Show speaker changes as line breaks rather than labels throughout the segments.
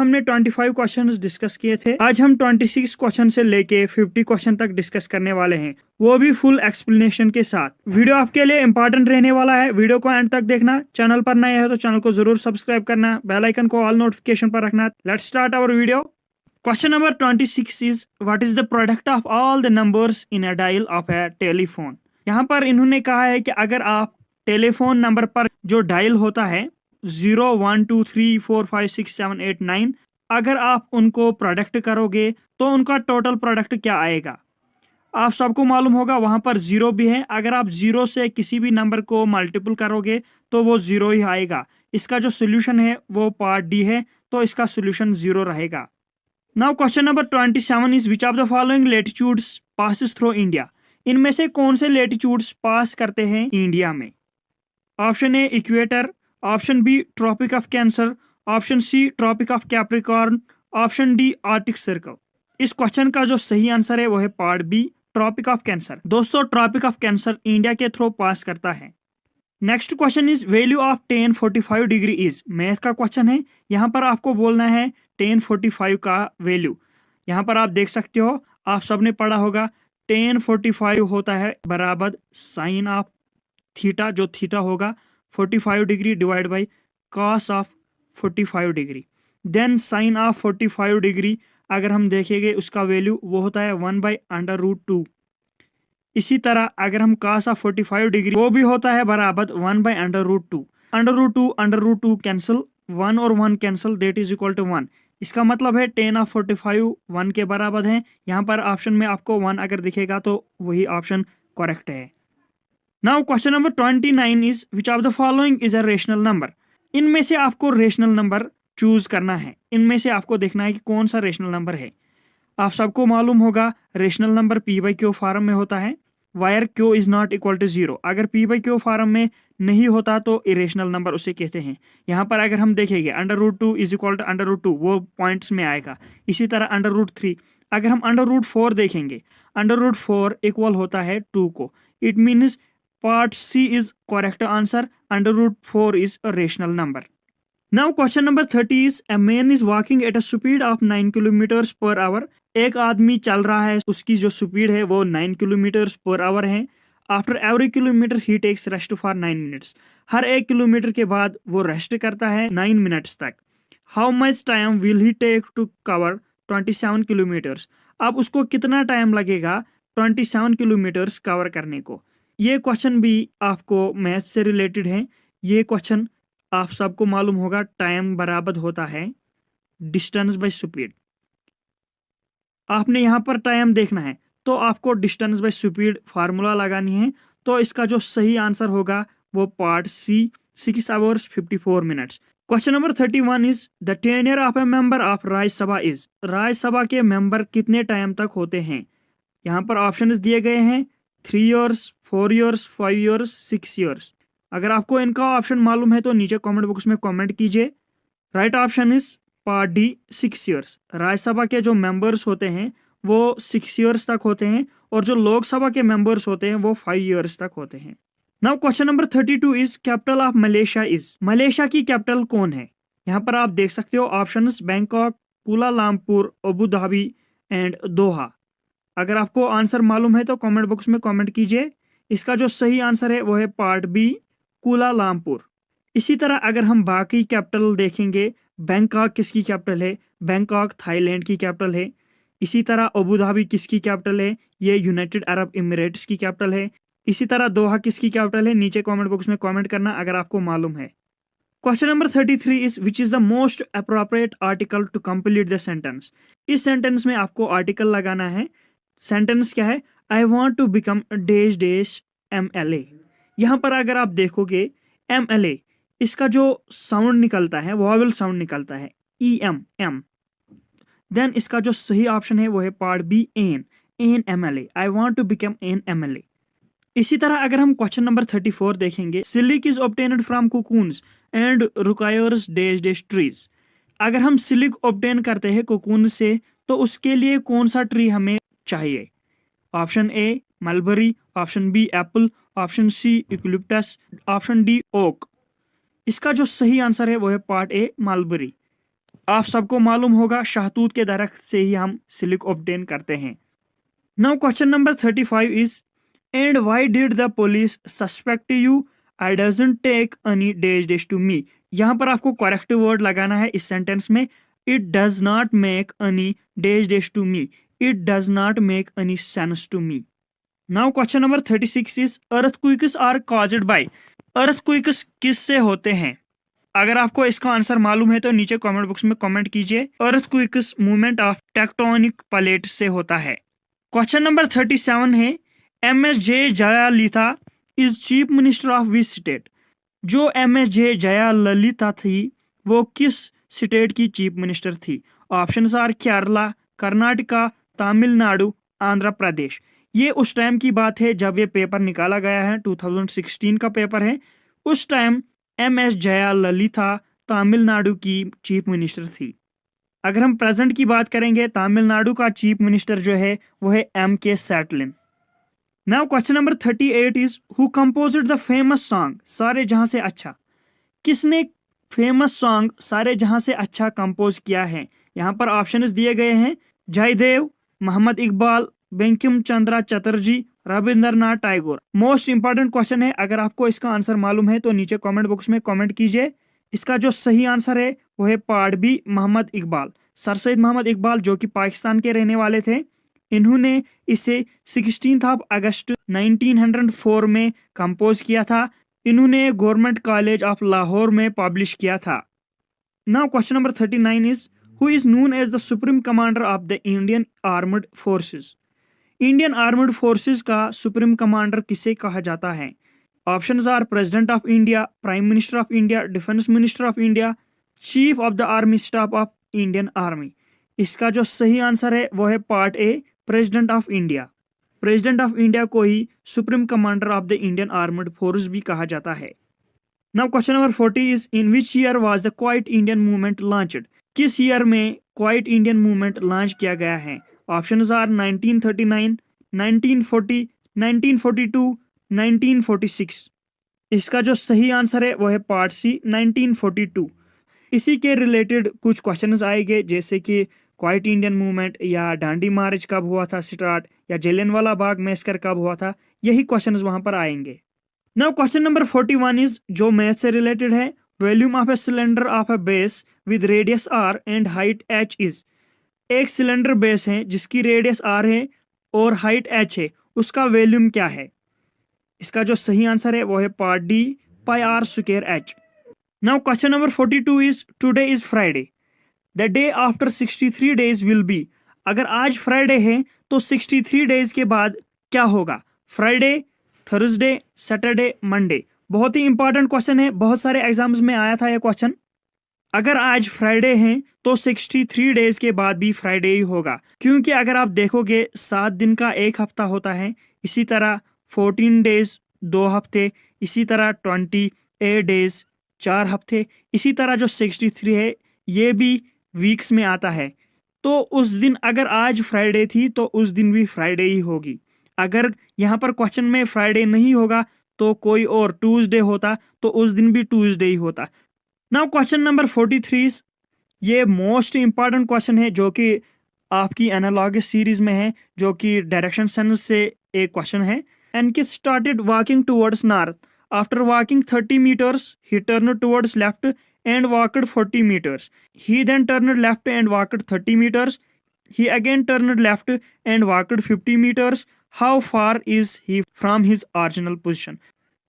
हमने 25 questions discuss किए थे। आज हम 26 क्वेश्चन से लेके 50 क्वेश्चन तक डिस्कस करने वाले हैं, वो भी फुल एक्सप्लेनेशन के साथ। वीडियो आपके लिए इंपॉर्टेंट रहने वाला है, वीडियो को एंड तक देखना। चैनल पर नए हो तो चैनल को जरूर सब्सक्राइब करना, बेल आइकन को ऑल नोटिफिकेशन पर रखना। Let's start our video. Question number 26 is what is the product of all the numbers in a dial of a telephone. यहाँ पर इन्होंने कहा है कि अगर आप टेलीफोन नंबर पर जो डायल होता है 0 1 2 3 4 5 6 7 8 9, अगर आप उनको प्रोडक्ट करोगे तो उनका टोटल प्रोडक्ट क्या आएगा। आप सबको मालूम होगा वहां पर जीरो भी है, अगर आप जीरो से किसी भी नंबर को मल्टीपल करोगे तो वो जीरो ही आएगा। इसका जो सोल्यूशन है वो पार्ट डी है, तो इसका सोल्यूशन जीरो रहेगा। Now question number 27 is which of the following latitudes passes through India. इनमें से कौन से लेटिट्यूड्स पास करते हैं इंडिया में। Option A equator, option B tropic of cancer, option C tropic of capricorn, option D arctic circle. इस क्वेश्चन का जो सही आंसर है वो है part B tropic of cancer. दोस्तों ट्रॉपिक ऑफ कैंसर इंडिया के थ्रू पास करता है। Next question is value of tan 45 degree is. Math का क्वेश्चन है, यहाँ पर आपको बोलना है tan 45 का वैल्यू। यहाँ पर आप देख सकते हो, आप सबने पढ़ा होगा tan 45 होता है बराबर साइन ऑफ थीटा, जो थीटा होगा 45 degree divide by cos of 45 degree. Then sine of 45 degree अगर हम देखेंगे उसका वैल्यू वो होता है 1/√2। इसी तरह अगर हम cos ऑफ 45 डिग्री वो भी होता है बराबर 1/√2। √2 कैंसिल, 1 और 1 cancel, that is equal to 1। इसका मतलब है tan ऑफ 45 1 के बराबर है। यहाँ पर ऑप्शन में आपको 1 अगर दिखेगा तो वही ऑप्शन करेक्ट है। Now question number 29 is which of the following is a rational number. इनमें से आपको रेशनल नंबर चूज करना है, इनमें से आपको देखना है कि कौन सा रेशनल नंबर है। आप सबको मालूम होगा रेशनल नंबर p/q फॉर्म में होता है, where q is not equal to 0। अगर p/q फॉर्म में नहीं होता तो इरेशनल नंबर उसे कहते हैं। यहाँ पर अगर हम देखेंगे √2 इज इक्वल टू √2 वो पॉइंट्स में आएगा। इसी तरह √3। अगर हम √4 देखेंगे, √4 इक्वल होता है 2 को। It means part C is correct answer, √4 is a rational number. Now question number 30 is a man is walking at a speed of 9 kilometre per hour. एक आदमी चल रहा है, उसकी जो स्पीड है वो 9 किलोमीटर पर आवर है। After every kilometre he takes rest for 9 minutes. हर 1 किलोमीटर के बाद वो रेस्ट करता है 9 मिनट्स तक। How much time will he take to cover 27 kilometres. अब उसको कितना टाइम लगेगा 27 किलोमीटर्स कवर करने को। ये क्वेश्चन भी आपको मैथ से रिलेटेड है। ये क्वेश्चन आप सबको मालूम होगा टाइम बराबर होता है डिस्टेंस बाय स्पीड। आपने यहाँ पर टाइम देखना है तो आपको डिस्टेंस बाय स्पीड फार्मूला लगानी है। तो इसका जो सही आंसर होगा वो part C 6 hours 54 minutes. Question number 31 is the tenure of a member of Rajya Sabha is. Rajya Sabha के मेंबर कितने टाइम तक होते हैं। यहाँ पर ऑप्शन दिए गए हैं 3 ईयर्स, 4 ईयर्स, 5 ईयर्स, 6 ईयर्स। अगर आपको इनका ऑप्शन मालूम है तो नीचे कमेंट बॉक्स में कमेंट कीजिए। Right option is part D 6 years. Rajya Sabha के जो मेंबर्स होते हैं वो 6 ईयर्स तक होते हैं और जो लोकसभा के मेंबर्स होते हैं वो 5 ईयर्स तक होते हैं। Now question number 32 is capital of Malaysia is. Malaysia की कैपिटल कौन है। यहाँ पर आप देख सकते हो options Bangkok, Kuala Lumpur, Abu Dhabi and Doha. अगर आपको आंसर मालूम है तो कमेंट बॉक्स में कमेंट कीजिए। इसका जो सही आंसर है वो है पार्ट बी कुलालमपुर। इसी तरह अगर हम बाकी कैपिटल देखेंगे, बैंकॉक किसकी कैपिटल है, बैंकॉक थाईलैंड की कैपिटल है। इसी तरह अबू धाबी किसकी कैपिटल है, ये यूनाइटेड अरब एमिरेट्स की कैपिटल है। इसी तरह दोहा किसकी कैपिटल है, नीचे कमेंट बॉक्स में कमेंट करना अगर आपको मालूम है। Question number 33 is which is the most appropriate article to complete the sentence. इस सेंटेंस में आपको आर्टिकल लगाना है। सेंटेंस क्या है, I want to become dash dash MLA। यहाँ पर अगर आप देखोगे MLA इसका जो साउंड निकलता है वॉवेल साउंड निकलता है EM। देन इसका जो सही ऑप्शन है वो है part B an MLA। I want to become an MLA। इसी तरह अगर हम क्वेश्चन नंबर 34 देखेंगे, silk is obtained from cocoons and requires dash dash trees. अगर हम सिल्क ऑब्टेन करते हैं कोकून से तो उसके लिए कौन सा ट्री हमें चाहिए। Option A mulberry, option B apple, option C eucalyptus, option D oak. इसका जो सही आंसर है वो है पार्ट ए मलबरी। आप सबको मालूम होगा शहतूत के दरख्त से ही हम सिल्क ऑब्टेन करते हैं। Now question number 35 is and why did the police suspect you? I doesn't take any days to me. यहाँ पर आपको करेक्टिव वर्ड लगाना है इस सेंटेंस में। It does not make any days to me, it does not make any sense to me. Now question number 36 is earthquakes are caused by. Earthquakes किससे होते हैं? अगर आपको इसका आंसर मालूम है तो नीचे कमेंट बॉक्स में कमेंट कीजिए। Earthquakes movement of tectonic plate से होता है। क्वेश्चन नंबर 37 है MSJ Jayalalithaa is chief minister of which state? जो MSJ जयाललिता थी वो किस स्टेट की चीफ मिनिस्टर थी? Options are Kerala, Karnataka, Tamil Nadu, Andhra Pradesh. ये उस टाइम की बात है जब ये पेपर निकाला गया है, 2016 का पेपर है। उस टाइम MS जयाललिता तमिलनाडु की चीफ मिनिस्टर थी। अगर हम प्रेजेंट की बात करेंगे, तमिलनाडु का चीफ मिनिस्टर जो है वो है MK Stalin. Now question number 38 is who composed the famous song सारे जहां से अच्छा? किसने फेमस सॉन्ग सारे जहां से अच्छा कंपोज किया है? यहाँ पर ऑप्शंस दिए गए हैं Jaidev, Mohammad Iqbal, Bankim Chandra Chatterjee, Rabindranath Tagore. Most important question है, अगर आपको इसका आंसर मालूम है तो नीचे कमेंट बॉक्स में कमेंट कीजिए। इसका जो सही आंसर है वो है part B, Mohammad Iqbal. Sir Syed Mohammad Iqbal जो कि पाकिस्तान के रहने वाले थे, इन्होंने इसे 16 अगस्त 1904 में कंपोज किया था। इन्होंने गवर्नमेंट कॉलेज ऑफ लाहौर में पब्लिश किया था। Now question number 39 is who is known as the supreme commander of the Indian armed forces? Indian armed forces का सुप्रीम कमांडर किसे कहा जाता है? Options are president of India, prime minister of India, defence minister of India, chief of the army staff of Indian army. इसका जो सही answer है वो है part A, president of India. President of India को ही supreme commander of the Indian armed force भी कहा जाता है। Now question number 40 is in which year was the quit Indian movement launched? किस ईयर में क्वाइट इंडियन मूवमेंट लॉन्च किया गया है? Options are 1939, 1940, 1942, 1946। इसका जो सही आंसर है वो है पार्ट सी, 1942। इसी के रिलेटेड कुछ क्वेश्चंस आएंगे, जैसे कि क्वाइट इंडियन मूवमेंट या डांडी मार्च कब हुआ था स्टार्ट, या जलियांवाला बाग मैसकर कब हुआ था, यही क्वेश्चंस वहां पर आएंगे। नाउ क्वेश्चन नंबर 41 इज जो मैथ से रिलेटेड है। Volume of a cylinder of A base with radius r and height h is. एक सिलेंडर बेस है जिसकी रेडियस r है और हाइट h है, उसका वॉल्यूम क्या है? इसका जो सही आंसर है वो है part D, pi r square h। Now question number 42 is today is Friday, the day after 63 days will be. अगर आज फ्राइडे है तो 63 डेज के बाद क्या होगा? Friday, Thursday, Saturday, Monday. बहुत ही इंपॉर्टेंट क्वेश्चन है, बहुत सारे एग्जाम्स में आया था यह क्वेश्चन। अगर आज फ्राइडे है तो 63 डेज के बाद भी फ्राइडे ही होगा, क्योंकि अगर आप देखोगे 7 दिन का एक हफ्ता होता है, इसी तरह 14 डेज 2 हफ्ते, इसी तरह 28 डेज 4 हफ्ते, इसी तरह जो 63 है ये भी वीक्स में आता है। तो उस दिन अगर आज फ्राइडे थी तो उस दिन भी फ्राइडे ही होगी। अगर यहाँ पर क्वेश्चन में फ्राइडे नहीं होगा तो कोई और ट्यूसडे होता तो उस दिन भी ट्यूसडे ही होता। नाउ क्वेश्चन नंबर 43, ये मोस्ट इंपॉर्टेंट क्वेश्चन है जो कि आपकी एनालॉगस सीरीज में है, जो कि डायरेक्शन सेंस से एक क्वेश्चन है। Ankit started walking towards north, after walking 30 meters he turned towards left and walked 40 meters. He then turned left and walked 30 meters. He again turned left and walked 50 meters. How far is he from his original position?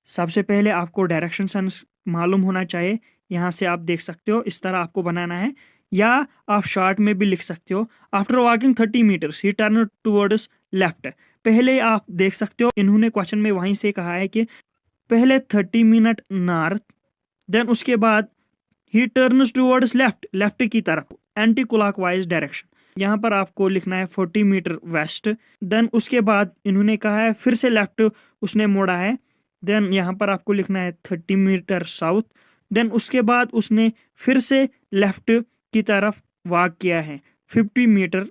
सबसे पहले आपको direction sense मालूम होना चाहिए। यहाँ से आप देख सकते हो, इस तरह आपको बनाना है, या आप शॉर्ट में भी लिख सकते हो। आफ्टर वॉकिंग 30 meters ही टर्न टूवर्ड्स लेफ्ट। पहले आप देख सकते हो इन्होंने क्वेश्चन में वहीं से कहा है कि पहले 30 मिनट नॉर्थ, देन उसके बाद ही टर्न्स टूवर्ड्स लेफ्ट, लेफ्ट की तरफ, एंटी क्लॉकवाइज डायरेक्शन। यहाँ पर आपको लिखना है 40 मीटर वेस्ट। देन उसके बाद इन्होंने कहा है फिर से लेफ्ट उसने मोड़ा है, देन यहाँ पर आपको लिखना है 30 मीटर साउथ। देन उसके बाद उसने फिर से लेफ्ट की तरफ वॉक किया है 50 मीटर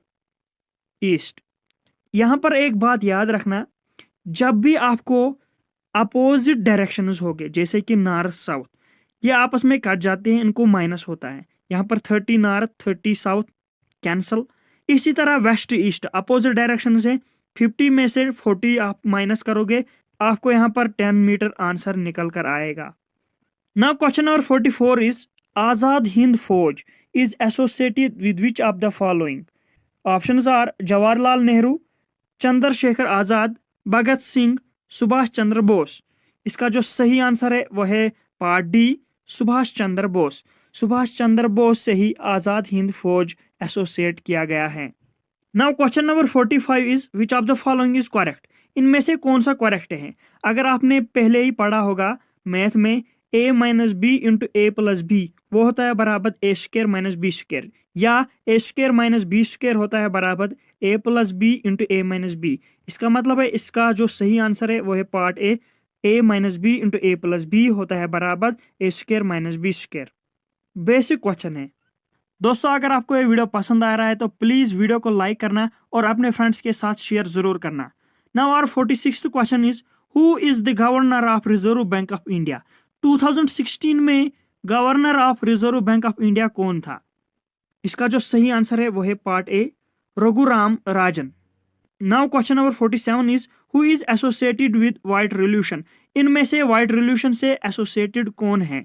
ईस्ट। यहाँ पर एक बात याद रखना, जब भी आपको अपोजिट डायरेक्शंस होंगे जैसे कि नॉर्थ साउथ, ये आपस में कट जाते हैं, इनको माइनस होता है। यहाँ पर 30 नॉर्थ 30 साउथ कैंसल। इसी तरह वेस्ट ईस्ट अपोजिट डायरेक्शन से 50 में से 40 आप माइनस करोगे, आपको यहाँ पर 10 मीटर आंसर निकल कर आएगा। Now question number 44 is Azad Hind Fauj is associated with which of the following. Options are Jawaharlal Nehru, Chandrashekhar Azad, Bhagat Singh, Subhash Chandra Bose. इसका जो सही आंसर है वह है पार्ट डी, सुभाष चंद्र बोस। सुभाष चंद्र बोस से ही आजाद हिंद फौज एसोसिएट किया गया है। Now question number 45 is which of the following is correct. इनमें से कौन सा करेक्ट है? अगर आपने पहले ही पढ़ा होगा मैथ में a minus B into A plus B वो होता है बराबर A square minus B square, या A square minus B square होता है बराबर A plus B into A minus B. इसका मतलब है इसका जो सही आंसर है वो है part A minus B into A plus B होता है बराबर A square minus B square. Basic question है दोस्तों। अगर आपको ये वीडियो पसंद आ रहा है तो प्लीज वीडियो को लाइक करना और अपने फ्रेंड्स के साथ शेयर जरूर करना। Now our 46th question is who is the governor of Reserve Bank of India. 2016 में governor of Reserve Bank of India कौन था? इसका जो सही आंसर है वो है part A Raghuram Rajan. Now question number 47 is who is associated with white revolution. इनमें से व्हाइट रिवॉल्यूशन से एसोसिएटेड कौन है?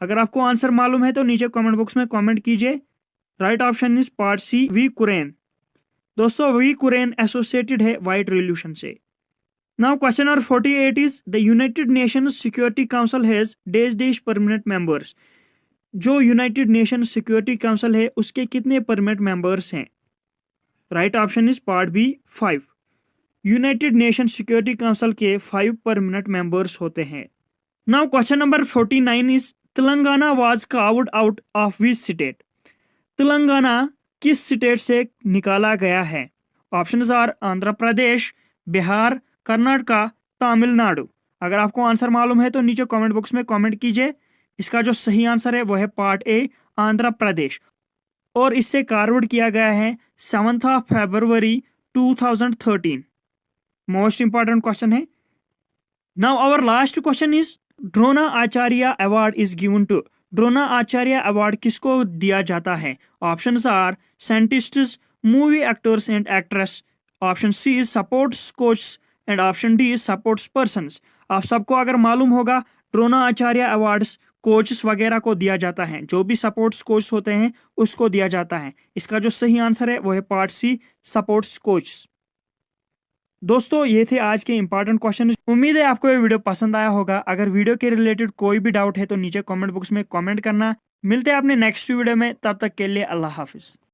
अगर आपको आंसर मालूम है तो नीचे कमेंट बॉक्स में कमेंट कीजिए। Right option is part C V Kurien. दोस्तों वी कुरैन एसोसिएटेड है व्हाइट रिवॉल्यूशन से। Now question number 48 is the United Nations Security Council has days permanent members. जो यूनाइटेड नेशन सिक्योरिटी काउंसिल है उसके कितने परमानेंट मेंबर्स हैं? Right option is part B 5। United Nation Security Council के 5 permanent members होते हैं। Now question number 49 is Telangana was carved out of which state. Telangana किस state से निकाला गया है? Options are Andhra Pradesh, Bihar, Karnataka, Tamil Nadu. अगर आपको आंसर मालूम है तो नीचे कमेंट बॉक्स में कमेंट कीजिए। इसका जो सही आंसर है वो है पार्ट ए आंध्र प्रदेश, और इससे कार्व्ड किया गया है 7 फरवरी 2013। मोस्ट इंपॉर्टेंट क्वेश्चन है। Now our last question is Drona Acharya award is given to. Drona Acharya award किसको दिया जाता है? Options are scientists, movie actors and actress. Option C is sports coach and option D is sports persons. आप सबको अगर मालूम होगा द्रोणा आचार्य अवार्ड्स कोचेस वगैरह को दिया जाता है, जो भी सपोर्ट्स कोच होते हैं उसको दिया जाता है। इसका जो सही आंसर है वो है पार्ट सी सपोर्ट्स कोच। दोस्तों ये थे आज के इंपॉर्टेंट क्वेश्चन। उम्मीद है आपको ये वीडियो पसंद आया होगा। अगर वीडियो के रिलेटेड कोई भी डाउट है तो नीचे कमेंट बॉक्स में कमेंट करना। मिलते हैं अपने नेक्स्ट वीडियो में, तब तक के लिए अल्लाह हाफिज।